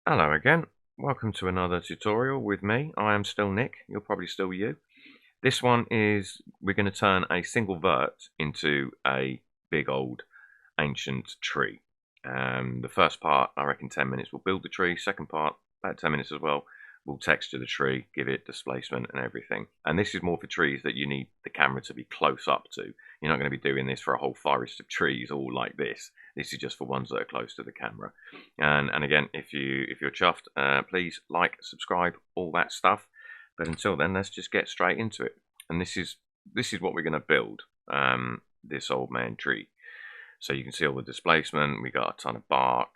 Hello again. Welcome to another tutorial with me. I am still Nick. You're probably still you. This one is we're going to turn a single vert into a big old ancient tree. The first part, I reckon 10 minutes, we'll build the tree. Second part, about 10 minutes as well. We'll texture the tree, give it displacement and everything. And this is more for trees that you need the camera to be close up to. You're not going to be doing this for a whole forest of trees all like this. This is just for ones that are close to the camera. And again, if you're chuffed, please like, subscribe, all that stuff. But until then, let's just get straight into it. And this is what we're going to build. This old man tree. So you can see all the displacement. We got a ton of bark.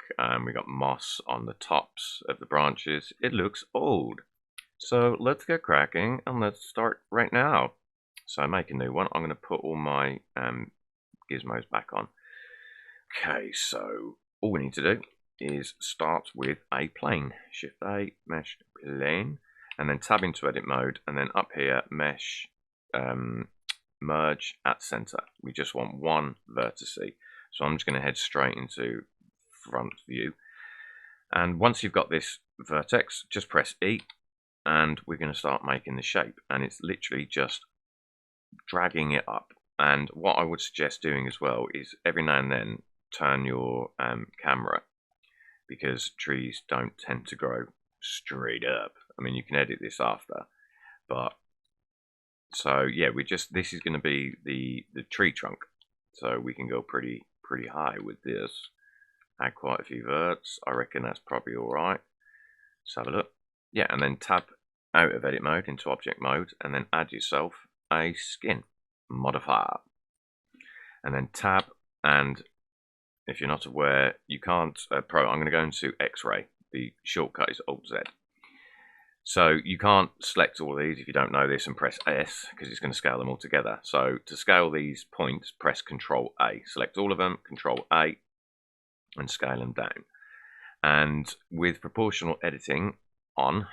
We got moss on the tops of the branches. It looks old. So let's get cracking and let's start right now. So I make a new one. I'm going to put all my gizmos back on. Okay, so all we need to do is start with a plane. Shift A, mesh plane, and then tab into edit mode, and then up here, mesh, merge at center. We just want one vertex. So I'm just going to head straight into front view. And once you've got this vertex, just press E, and we're going to start making the shape. And it's literally just dragging it up. And what I would suggest doing as well is every now and then turn your camera, because trees don't tend to grow straight up. I mean, you can edit this after, but so yeah, this is going to be the tree trunk, so we can go pretty high with this. Add quite a few verts. I reckon that's probably all right. Let's have a look. Yeah, and then tab out of edit mode into object mode, and then add yourself a skin modifier, and then tab. And if you're not aware, you can't I'm going to go into X-ray. The shortcut is Alt-Z. So you can't select all of these if you don't know this and press S, because it's going to scale them all together. So to scale these points, press Control A. Select all of them, Control A, and scale them down. And with proportional editing on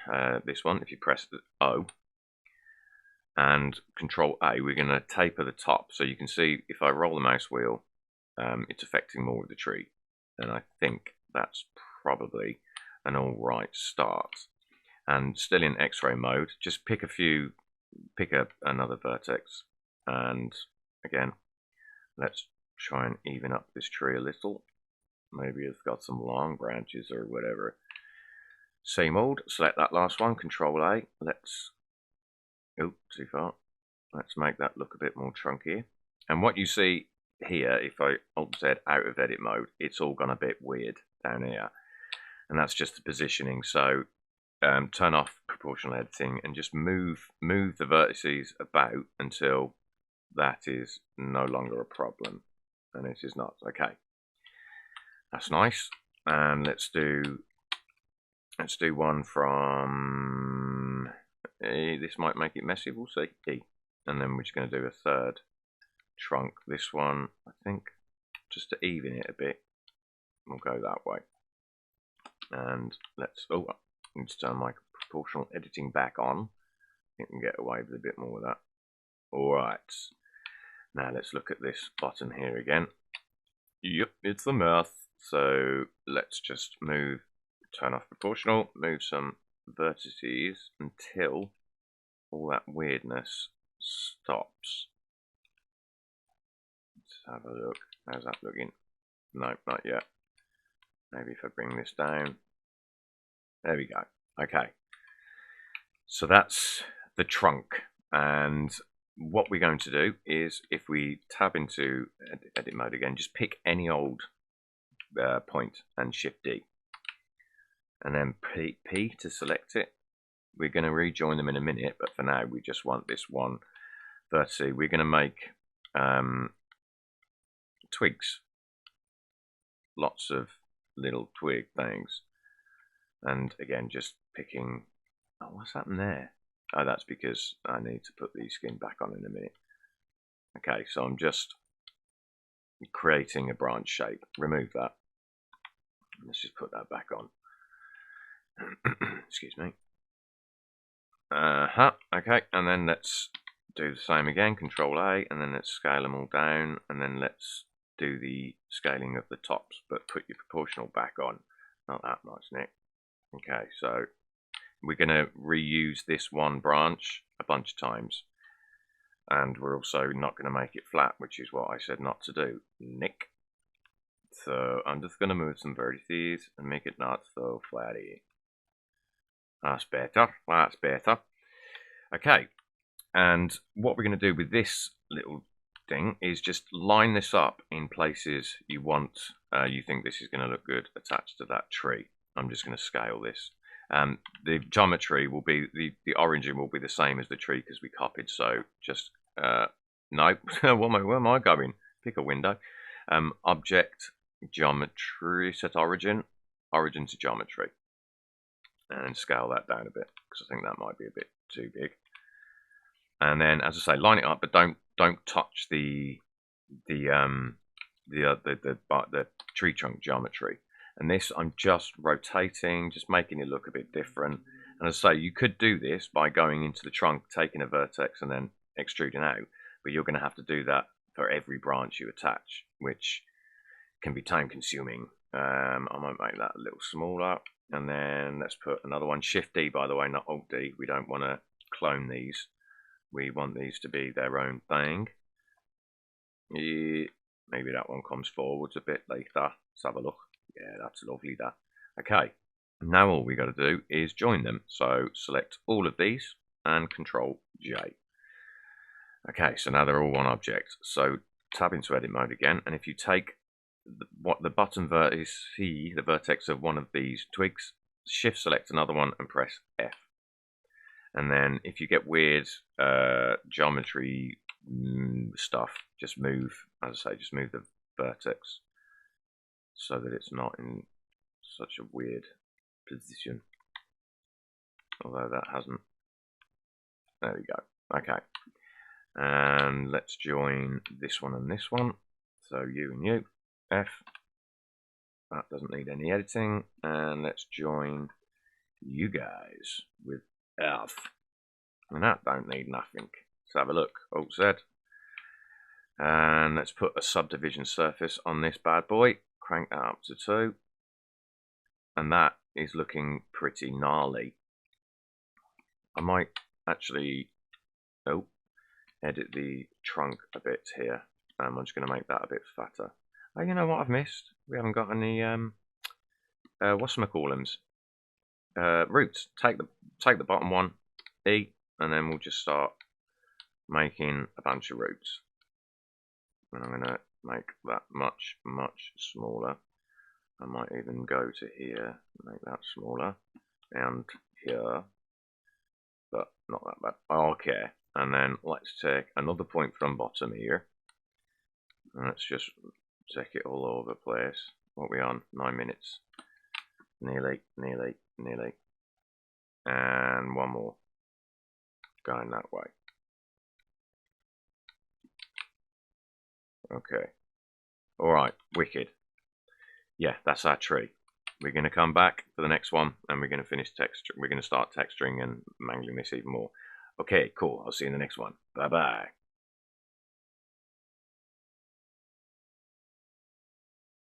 this one, if you press O and Control A, we're going to taper the top. So you can see if I roll the mouse wheel, it's affecting more of the tree. And I think that's probably an alright start. And still in X-ray mode, just pick another vertex. And again, let's try and even up this tree a little. Maybe it's got some long branches or whatever. Same old, select that last one, Control A. Oh, too far. Let's make that look a bit more trunky. And what you see here, if I Alt-Z out of edit mode, it's all gone a bit weird down here. And that's just the positioning. So turn off proportional editing and just move the vertices about until that is no longer a problem. And it is not. Okay, that's nice. And let's do one from this might make it messy, we'll see. E. And then we're just going to do a third trunk. This one, I think, just to even it a bit, we'll go that way. And let's turn my proportional editing back on. I think we can get away with a bit more with that. Alright, now let's look at this button here again. Yep, it's the math. So let's just turn off proportional, move some vertices until all that weirdness stops. Let's have a look. How's that looking? No, not yet. Maybe if I bring this down. There we go. Okay. So that's the trunk. And what we're going to do is, if we tab into edit mode again, just pick any old point and Shift D. And then P to select it. We're going to rejoin them in a minute, but for now we just want this one vertex. We're going to make twigs. Lots of little twig things. And again, just picking. Oh, what's happened there? Oh, that's because I need to put the skin back on in a minute. Okay, so I'm just creating a branch shape. Remove that. Let's just put that back on. Excuse me. Okay, and then let's do the same again. Control A, and then let's scale them all down, and then let's do the scaling of the tops, but put your proportional back on. Not that much, Nick. Okay, so we're going to reuse this one branch a bunch of times. And we're also not going to make it flat, which is what I said not to do. Nick. So I'm just going to move some vertices and make it not so flatty. That's better. That's better. Okay. And what we're going to do with this little thing is just line this up in places you want, you think this is going to look good attached to that tree. I'm just going to scale this. The geometry will be, the origin will be the same as the tree because we copied, so just, no, where am I going? Pick a window. Object, geometry, set origin to geometry. And scale that down a bit, because I think that might be a bit too big. And then, as I say, line it up, but don't touch the tree trunk geometry. And this, I'm just rotating, just making it look a bit different. And as I say, you could do this by going into the trunk, taking a vertex, and then extruding out. But you're going to have to do that for every branch you attach, which can be time consuming. I might make that a little smaller. And then let's put another one. Shift D, by the way, not Alt D. We don't want to clone these. We want these to be their own thing. Yeah, maybe that one comes forwards a bit later. Let's have a look. Yeah, that's lovely, that. Okay, now all we got to do is join them. So select all of these and Control J. Okay, so now they're all one object. So tab into edit mode again, and if you take the bottom vertex, the vertex of one of these twigs, shift select another one and press F. And then if you get weird geometry stuff, just move, as I say, just move the vertex so that it's not in such a weird position. Although that hasn't. There we go. Okay. And let's join this one and this one. So you and you. F. That doesn't need any editing. And let's join you guys with F. And that don't need nothing. Let's have a look. Alt Z. And let's put a subdivision surface on this bad boy. Crank that up to 2. And that is looking pretty gnarly. I might actually edit the trunk a bit here. I'm just going to make that a bit fatter. Oh, you know what I've missed? We haven't got any whatchamacallums. Roots. Take the bottom one, E, and then we'll just start making a bunch of roots. And I'm going to make that much smaller. I might even go to here, make that smaller, and here, but not that bad. Okay, and then let's take another point from bottom here, and let's just take it all over the place. What are we on? 9 minutes. Nearly. And one more. Going that way. Okay. Alright, wicked. Yeah, that's our tree. We're going to come back for the next one, and we're going to finish texture. We're going to start texturing and mangling this even more. Okay, cool. I'll see you in the next one. Bye-bye.